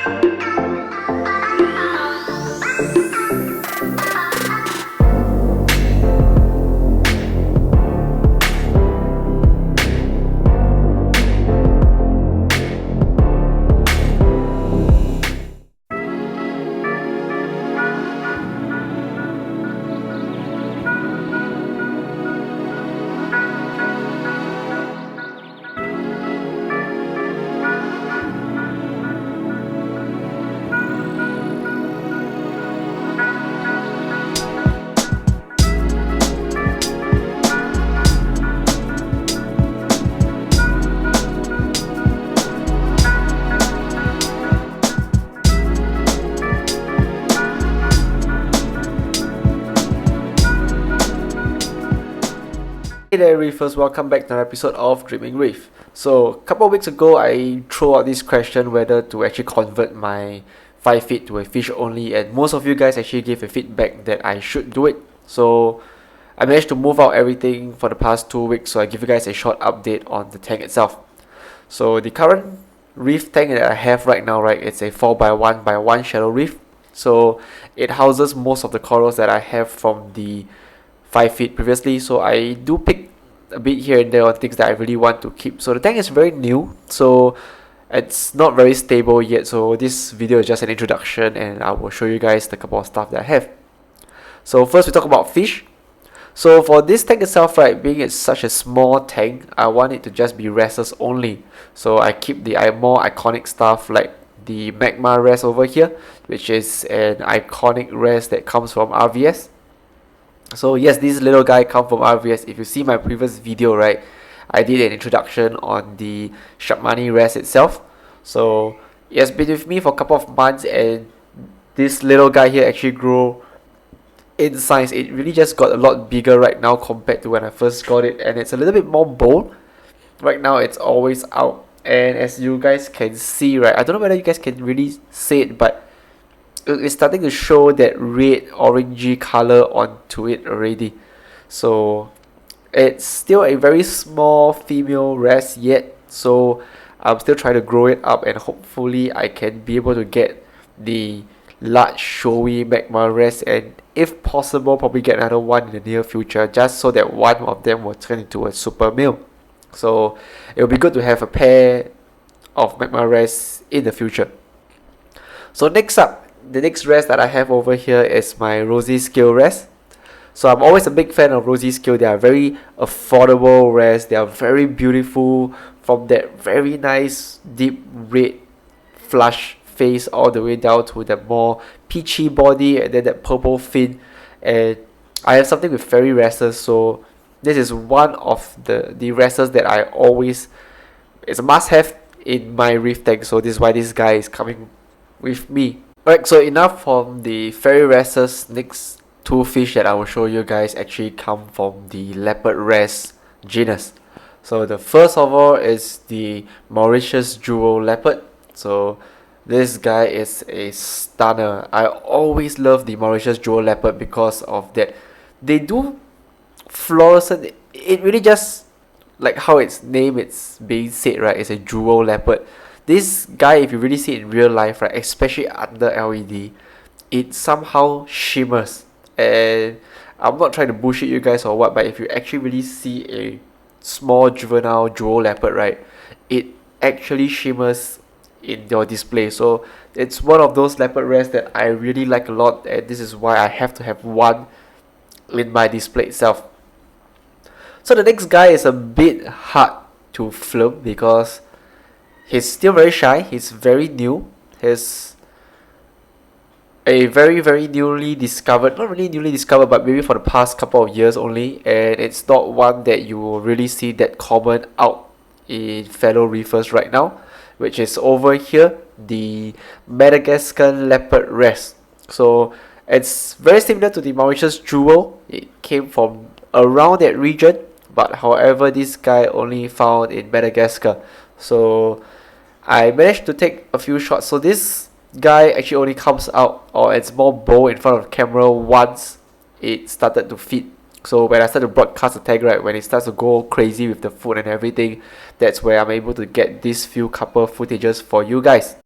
Hey there Reefers, welcome back to another episode of Dreaming Reef. So a couple of weeks ago I threw out this question whether to actually convert my 5 feet to a fish only, and most of you guys actually gave a feedback that I should do it. So I managed to move out everything for the past 2 weeks, so I give you guys a short update on the tank itself. So the current reef tank that I have right now, it's a 4x1x1 shallow reef. So it houses most of the corals that I have from the 5 feet previously, so I do pick a bit here and there on things that I really want to keep. So the tank is very new, so it's not very stable yet, so this video is just an introduction and I will show you guys the couple of stuff that I have. So first we talk about fish. So for this tank itself, being it's such a small tank, I want it to just be wrestles only. So I keep the more iconic stuff like the magma rest over here, which is an iconic rest that comes from RVS. So yes, this little guy come from RVS. If you see my previous video, I did an introduction on the Sharkmani rest itself. So it has been with me for a couple of months, and this little guy here actually grew in size. It really just got a lot bigger right now compared to when I first got it, and it's a little bit more bold. Right now it's always out, and as you guys can see, I don't know whether you guys can really see it, but it's starting to show that red orangey color onto it already. So it's still a very small female rest yet, so I'm still trying to grow it up, and hopefully I can be able to get the large showy magma rest, and if possible probably get another one in the near future, just so that one of them will turn into a super male. So it will be good to have a pair of magma rests in the future. So next up, the next rest that I have over here is my Rosy Skill rest. So I'm always a big fan of Rosy Skill. They are very affordable rests. They are very beautiful, from that very nice deep red flush face all the way down to the more peachy body and then that purple fin. And I have something with fairy resters, so this is one of the resters that I always, it's a must have in my reef tank. So this is why this guy is coming with me. Alright, so enough from the fairy resters. Next two fish that I will show you guys actually come from the leopard rest genus. So the first of all is the Mauritius Leopard. So this guy is a stunner. I always love the Mauritius Leopard because of that. They do fluorescent. It really just like how its name it's being said, it's a jewel leopard. This guy, if you really see it in real life, especially under LED, it somehow shimmers. And I'm not trying to bullshit you guys or what, but if you actually really see a small juvenile jewel leopard, it actually shimmers in your display. So it's one of those leopard rests that I really like a lot, and this is why I have to have one in my display itself. So the next guy is a bit hard to film because he's still very shy. He's very new. He's a very newly discovered, not really newly discovered, but maybe for the past couple of years only, and it's not one that you will really see that common out in fellow reefers right now, which is over here, the Madagascan Leopard rest. So it's very similar to the Mauritius Jewel. It came from around that region, but however this guy only found in Madagascar. So I managed to take a few shots. So this guy actually only comes out, or it's more bold in front of the camera once it started to feed. So when I start to broadcast the tag, when it starts to go crazy with the food and everything, that's where I'm able to get these few couple footages for you guys.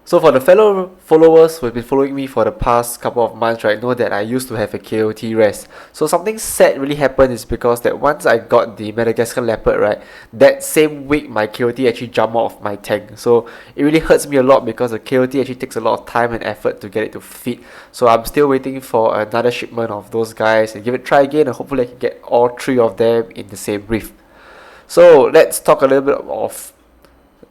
So for the fellow followers who have been following me for the past couple of months, right, know that I used to have a KOT rest. So something sad really happened is because that once I got the Madagascan Leopard, right, that same week my KOT actually jumped out of my tank. So it really hurts me a lot because the KOT actually takes a lot of time and effort to get it to fit. So I'm still waiting for another shipment of those guys and give it a try again, and hopefully I can get all 3 of them in the same reef. So let's talk a little bit of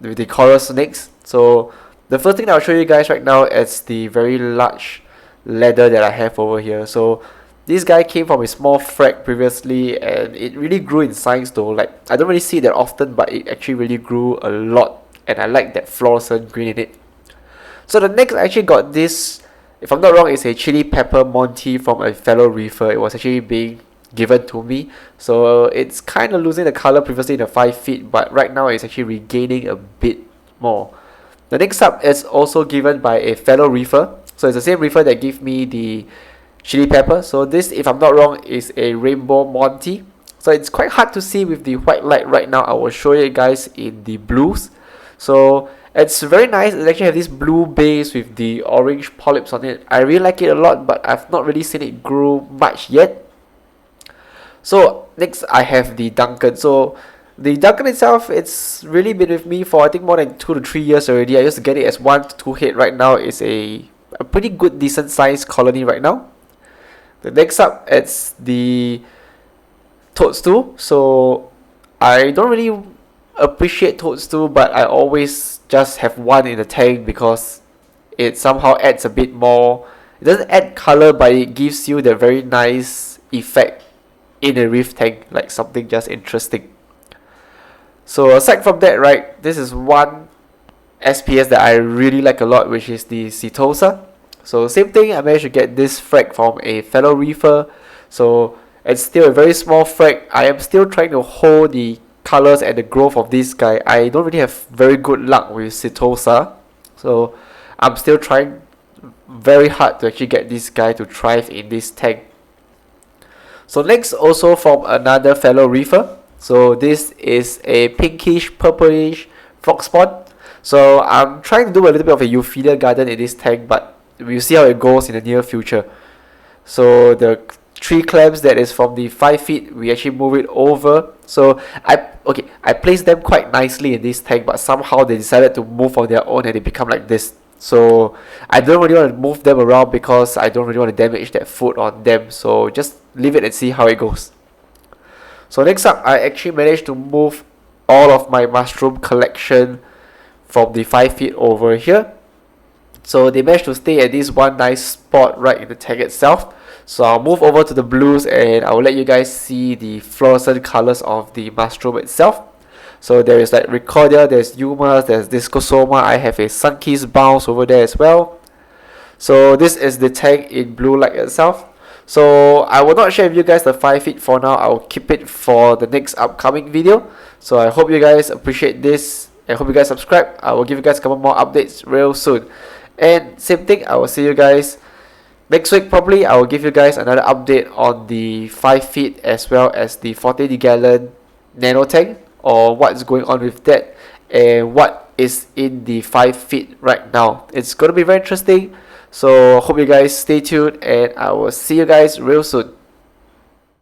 the coral snakes. So the first thing that I'll show you guys right now is the very large ladder that I have over here. So this guy came from a small frag previously, and it really grew in size though. Like, I don't really see it that often, but it actually really grew a lot, and I like that fluorescent green in it. So the next I actually got this, if I'm not wrong, it's a chili pepper Monty from a fellow reefer. It was actually being given to me, so it's kind of losing the color previously in the 5 feet, but right now it's actually regaining a bit more. The next up is also given by a fellow reefer. So it's the same reefer that gave me the chili pepper. So this, if I'm not wrong, is a rainbow Monty. So it's quite hard to see with the white light right now. I will show you guys in the blues. So it's very nice. It actually has this blue base with the orange polyps on it. I really like it a lot, but I've not really seen it grow much yet. So next I have the Duncan. So the Duncan itself, it's really been with me for I think more than 2 to 3 years already. I used to get it as 1 to 2 head. Right now it's a pretty good decent sized colony right now. The next up, it's the toadstool. So I don't really appreciate toadstool, but I always just have one in the tank because it somehow adds a bit more. It doesn't add color, but it gives you the very nice effect in a reef tank, like something just interesting. So aside from that, right, this is one SPS that I really like a lot, which is the Tosa. So same thing, I managed to get this frag from a fellow reefer. So it's still a very small frag. I am still trying to hold the colors and the growth of this guy. I don't really have very good luck with Tosa, so I'm still trying very hard to actually get this guy to thrive in this tank. So next, also from another fellow reefer. So this is a pinkish purplish frog spawn. So I'm trying to do a little bit of a Euphyllia garden in this tank, but we'll see how it goes in the near future. So the 3 clams that is from the 5 feet, we actually move it over. So I placed them quite nicely in this tank, but somehow they decided to move on their own and they become like this. So I don't really want to move them around because I don't really want to damage that food on them. So just leave it and see how it goes. So next up, I actually managed to move all of my mushroom collection from the 5 feet over here. So they managed to stay at this one nice spot right in the tank itself. So I'll move over to the blues and I will let you guys see the fluorescent colors of the mushroom itself. So there is like Ricordia, there's Yumas, there's Discosoma. I have a Sunkissed Bounce over there as well. So this is the tank in blue light itself. So I will not share with you guys the 5 feet for now. I will keep it for the next upcoming video. So I hope you guys appreciate this. I hope you guys subscribe. I will give you guys a couple more updates real soon. And same thing, I will see you guys next week probably. I will give you guys another update on the 5 feet as well as the 40 gallon nano tank, or what's going on with that and what is in the 5 feet right now. It's going to be very interesting. So hope you guys stay tuned and I will see you guys real soon.